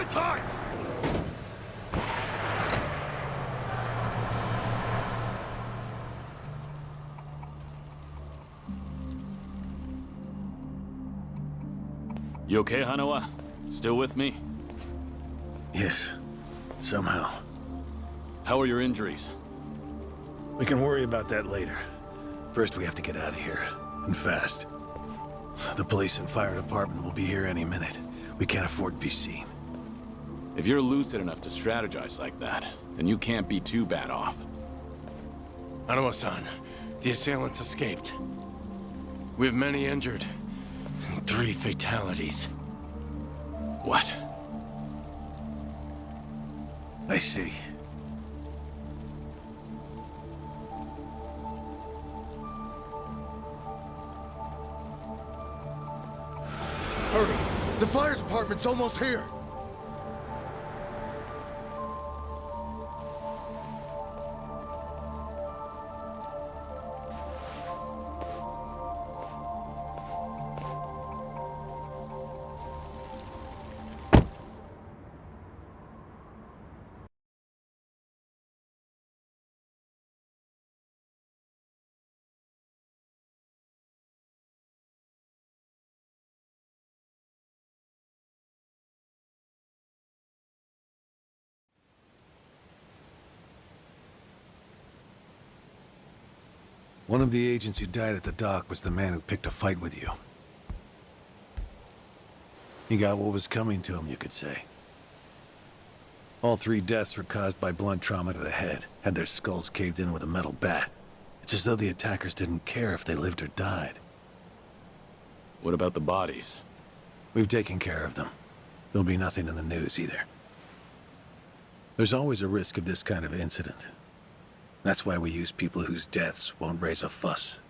the time! You okay, Hanawa? Still with me? Yes. Somehow. How are your injuries? We can worry about that later. First, we have to get out of here. And fast. The police and fire department will be here any minute. We can't afford to be seen. If you're lucid enough to strategize like that, then you can't be too bad off. Hanawa-san, the assailants escaped. We have many injured. And 3 fatalities. What? I see. Hurry! The fire department's almost here! One of the agents who died at the dock was the man who picked a fight with you. He got what was coming to him, you could say. All 3 deaths were caused by blunt trauma to the head, had their skulls caved in with a metal bat. It's as though the attackers didn't care if they lived or died. What about the bodies? We've taken care of them. There'll be nothing in the news either. There's always a risk of this kind of incident. That's why we use people whose deaths won't raise a fuss.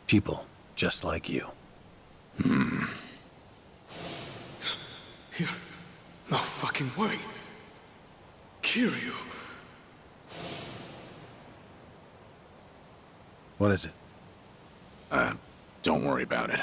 People just like you. No fucking way. Kiryu. What is it? Don't worry about it.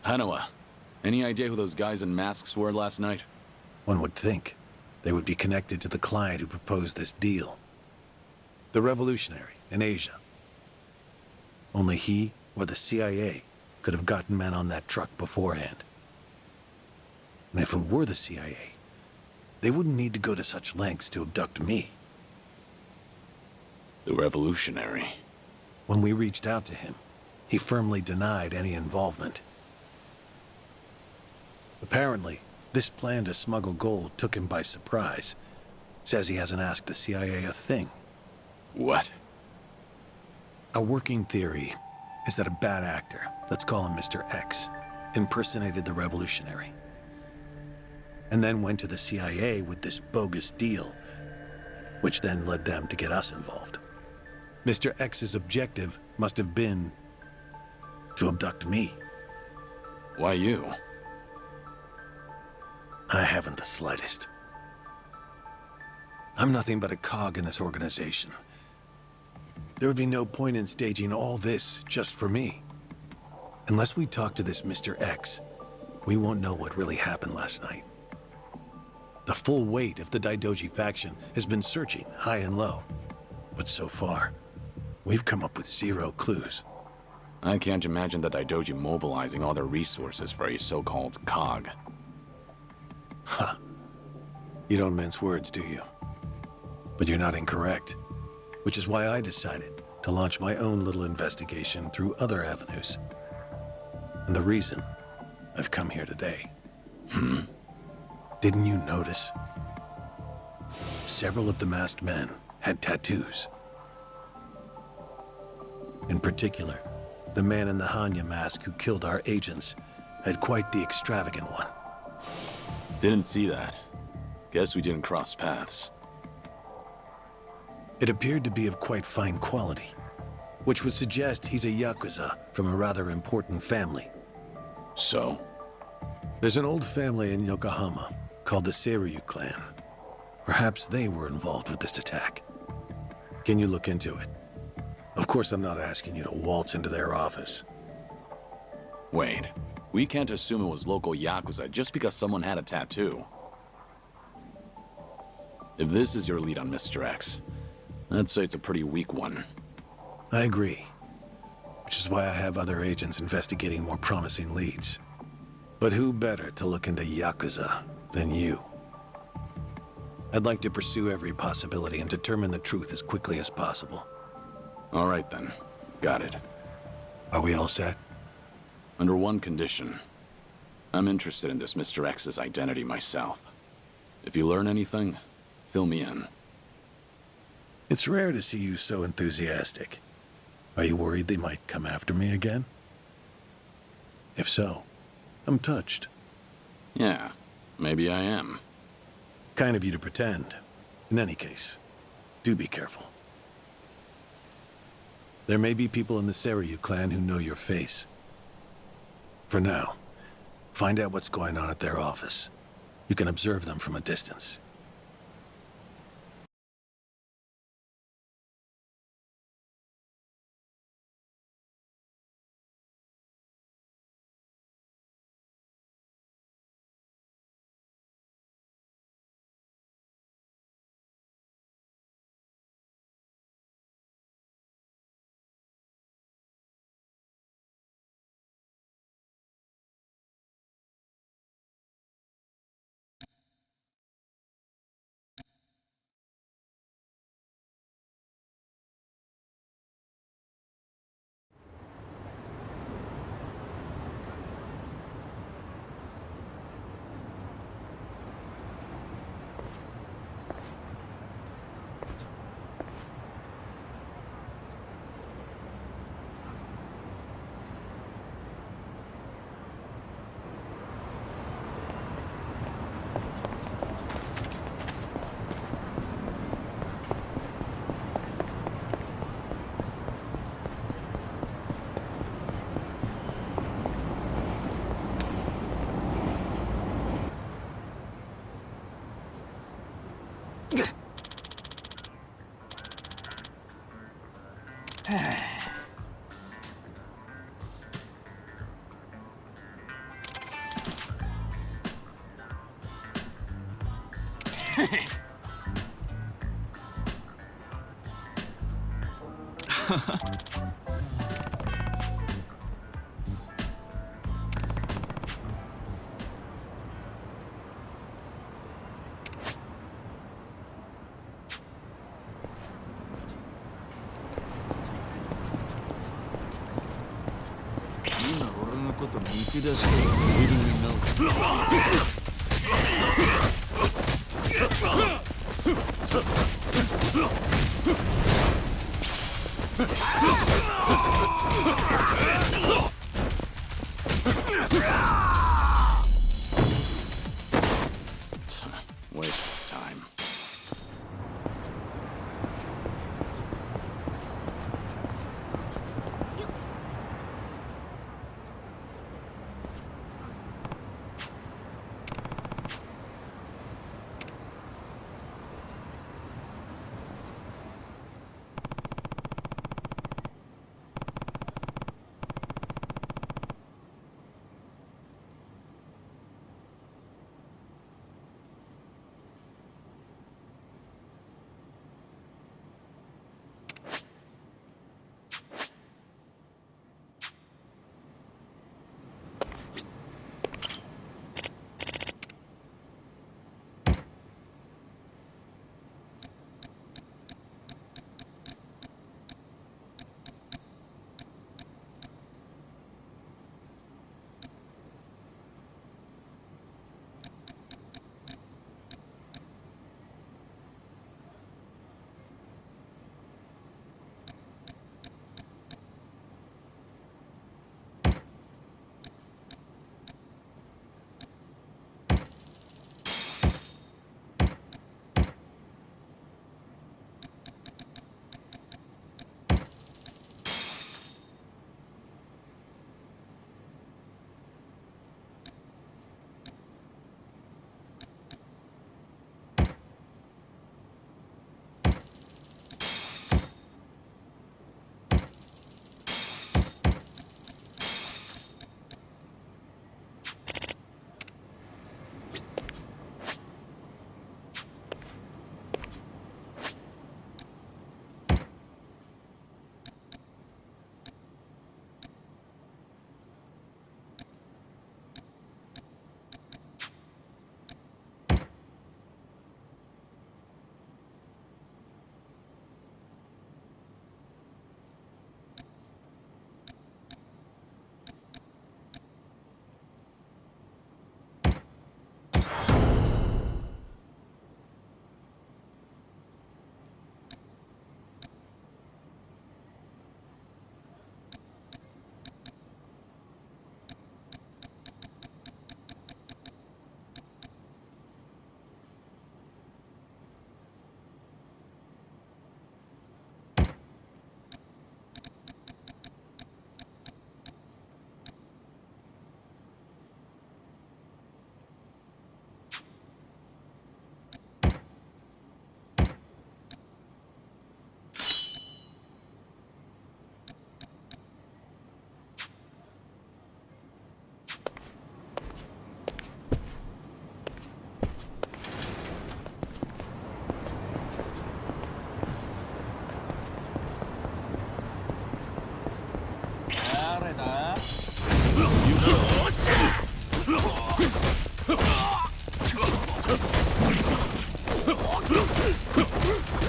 Hanawa, any idea who those guys in masks were last night? One would think they would be connected to the client who proposed this deal. The revolutionary in Asia. Only he or the CIA could have gotten men on that truck beforehand. And if it were the CIA, they wouldn't need to go to such lengths to abduct me. The revolutionary. When we reached out to him, he firmly denied any involvement. Apparently, this plan to smuggle gold took him by surprise. Says he hasn't asked the CIA a thing. What? A working theory is that a bad actor, let's call him Mr. X, impersonated the revolutionary. And then went to the CIA with this bogus deal, which then led them to get us involved. Mr. X's objective must have been to abduct me. Why you? I haven't the slightest. I'm nothing but a cog in this organization. There would be no point in staging all this just for me. Unless we talk to this Mr. X, we won't know what really happened last night. The full weight of the Daidoji faction has been searching high and low. But so far, we've come up with 0 clues. I can't imagine the Daidoji mobilizing all their resources for a so-called cog. Huh. You don't mince words, do you? But you're not incorrect. Which is why I decided to launch my own little investigation through other avenues. And the reason I've come here today. Didn't you notice? Several of the masked men had tattoos. In particular, the man in the Hanya mask who killed our agents had quite the extravagant one. Didn't see that. Guess we didn't cross paths. It appeared to be of quite fine quality, which would suggest he's a Yakuza from a rather important family. So? There's an old family in Yokohama called the Seiryu clan. Perhaps they were involved with this attack. Can you look into it? Of course, I'm not asking you to waltz into their office. Wait, we can't assume it was local Yakuza just because someone had a tattoo. If this is your lead on Mr. X, I'd say it's a pretty weak one. I agree. Which is why I have other agents investigating more promising leads. But who better to look into Yakuza than you? I'd like to pursue every possibility and determine the truth as quickly as possible. All right then, got it. Are we all set? Under one condition. I'm interested in this Mr. X's identity myself. If you learn anything, fill me in. It's rare to see you so enthusiastic. Are you worried they might come after me again? If so, I'm touched. Yeah, maybe I am. Kind of you to pretend. In any case, do be careful. There may be people in the Seiryu clan who know your face. For now, find out what's going on at their office. You can observe them from a distance. Waste of time.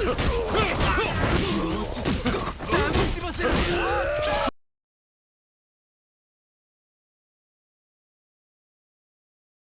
Ugh!